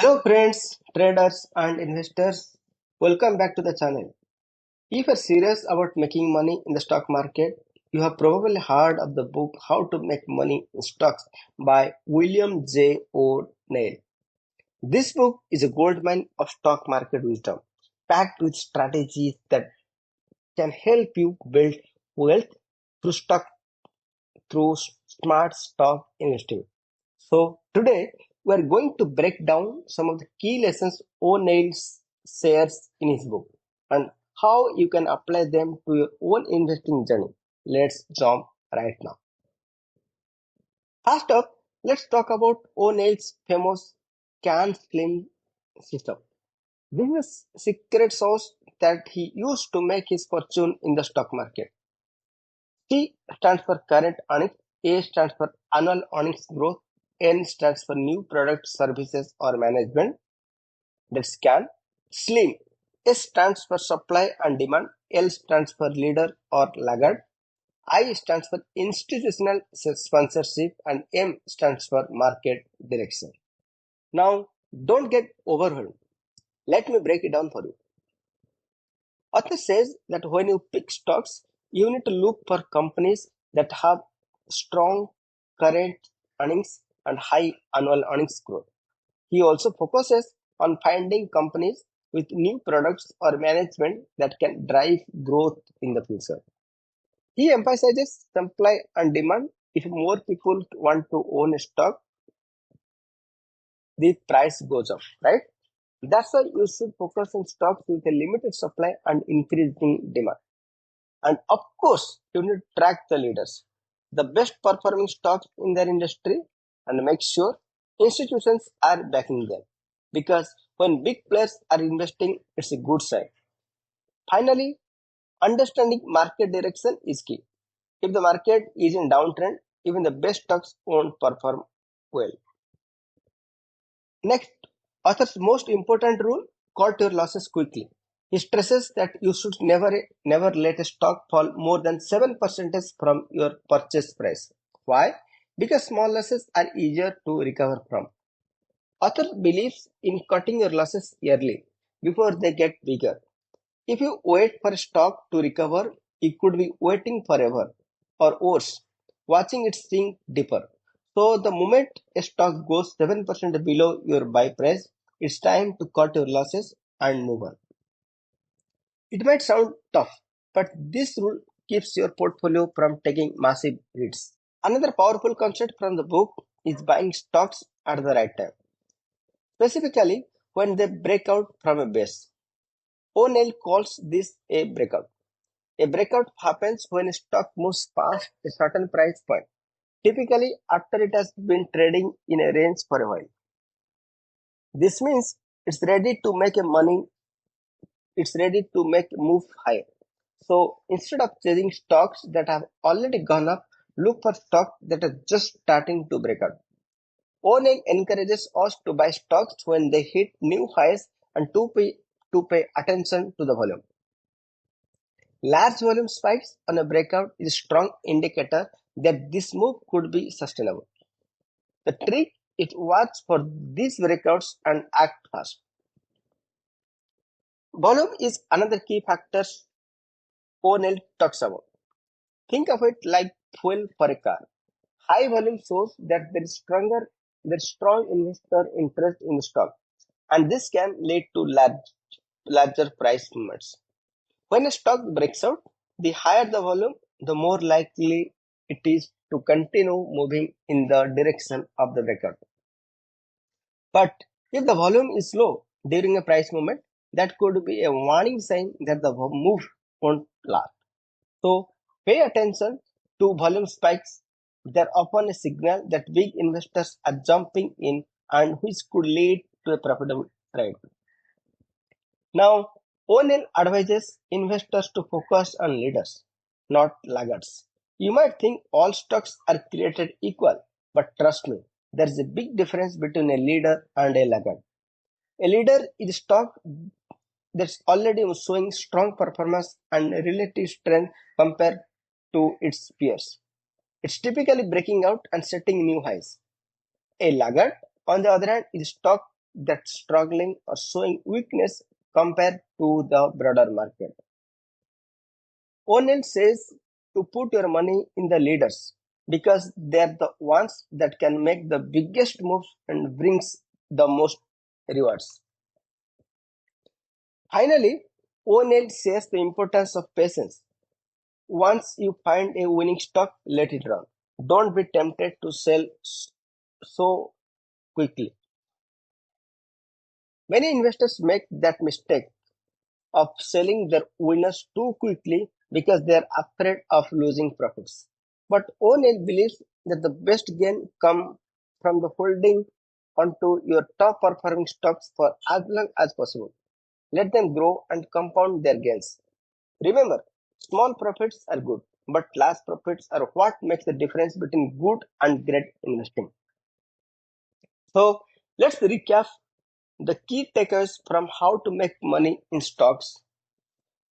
Hello friends, traders and investors. Welcome back to the channel. If you're serious about making money in the stock market, you have probably heard of the book How to Make Money in Stocks by William J. O'Neill. This book is a goldmine of stock market wisdom, packed with strategies that can help you build wealth through stock through smart stock investing. So today we are going to break down some of the key lessons O'Neill shares in his book and how you can apply them to your own investing journey. Let's jump right now. First up, let's talk about O'Neill's famous can slim system. This is a secret sauce that he used to make his fortune in the stock market. C stands for current earnings, A stands for annual earnings growth, N stands for new product, services or management. That's can. Slim. S stands for supply and demand, L stands for leader or laggard, I stands for institutional sponsorship, and M stands for market direction. Now, don't get overwhelmed. Let me break it down for you. Author says that when you pick stocks, you need to look for companies that have strong current earnings and high annual earnings growth. He also focuses on finding companies with new products or management that can drive growth in the future. He emphasizes supply and demand. If more people want to own a stock, the price goes up, right? That's why you should focus on stocks with a limited supply and increasing demand. And of course, you need to track the leaders, the best performing stocks in their industry, and make sure institutions are backing them. Because when big players are investing, it's a good sign. Finally, understanding market direction is key. If the market is in downtrend, even the best stocks won't perform well. Next, author's most important rule: cut your losses quickly. He stresses that you should never let a stock fall more than 7% from your purchase price. Why? Because small losses are easier to recover from. Author believes in cutting your losses early before they get bigger. If you wait for a stock to recover, you could be waiting forever, or worse, watching it sink deeper. So the moment a stock goes 7% below your buy price, it's time to cut your losses and move on. It might sound tough, but this rule keeps your portfolio from taking massive hits. Another powerful concept from the book is buying stocks at the right time, specifically when they break out from a base. O'Neill calls this a breakout. A breakout happens when a stock moves past a certain price point, typically after it has been trading in a range for a while. This means it's ready to make a move higher. So instead of chasing stocks that have already gone up, look for stocks that are just starting to break out. O'Neill encourages us to buy stocks when they hit new highs and to pay attention to the volume. Large volume spikes on a breakout is a strong indicator that this move could be sustainable. The trick is to watch for these breakouts and act fast. Volume is another key factor O'Neill talks about. Think of it like fuel for a car. High volume shows that there's strong investor interest in the stock, and this can lead to larger price movements. When a stock breaks out, the higher the volume, the more likely it is to continue moving in the direction of the breakout. But if the volume is low during a price movement, that could be a warning sign that the move won't last. So pay attention to volume spikes. They're often a signal that big investors are jumping in and which could lead to a profitable trade. Now, O'Neill advises investors to focus on leaders, not laggards. You might think all stocks are created equal, but trust me, there is a big difference between a leader and a laggard. A leader is a stock that's already showing strong performance and relative strength compared to its peers. It's typically breaking out and setting new highs. A laggard, on the other hand, is a stock that's struggling or showing weakness compared to the broader market. O'Neill says to put your money in the leaders because they're the ones that can make the biggest moves and brings the most rewards. Finally, O'Neill says the importance of patience. Once you find a winning stock, let it run. Don't be tempted to sell so quickly. Many investors make that mistake of selling their winners too quickly because they are afraid of losing profits. But O'Neill believes that the best gain comes from the holding onto your top performing stocks for as long as possible. Let them grow and compound their gains. Remember, small profits are good, but large profits are what makes the difference between good and great investing. So let's recap the key takeaways from how to make money in stocks.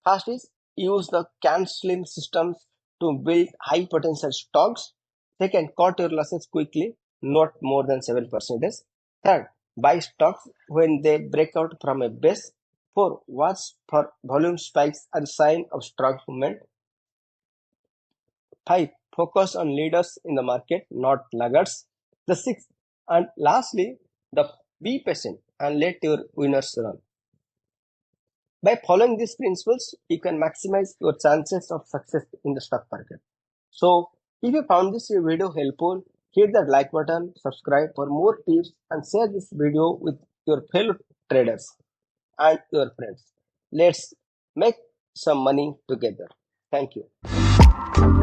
First is use the can slim systems to build high potential stocks. Second, cut your losses quickly, not more than 7%. Third, buy stocks when they break out from a base. Four, watch for volume spikes and sign of strong movement. Five, focus on leaders in the market, not laggards. The sixth and lastly, the be patient and let your winners run. By following these principles, you can maximize your chances of success in the stock market. So, if you found this video helpful, hit that like button, subscribe for more tips, and share this video with your fellow traders and your friends. Let's make some money together. Thank you.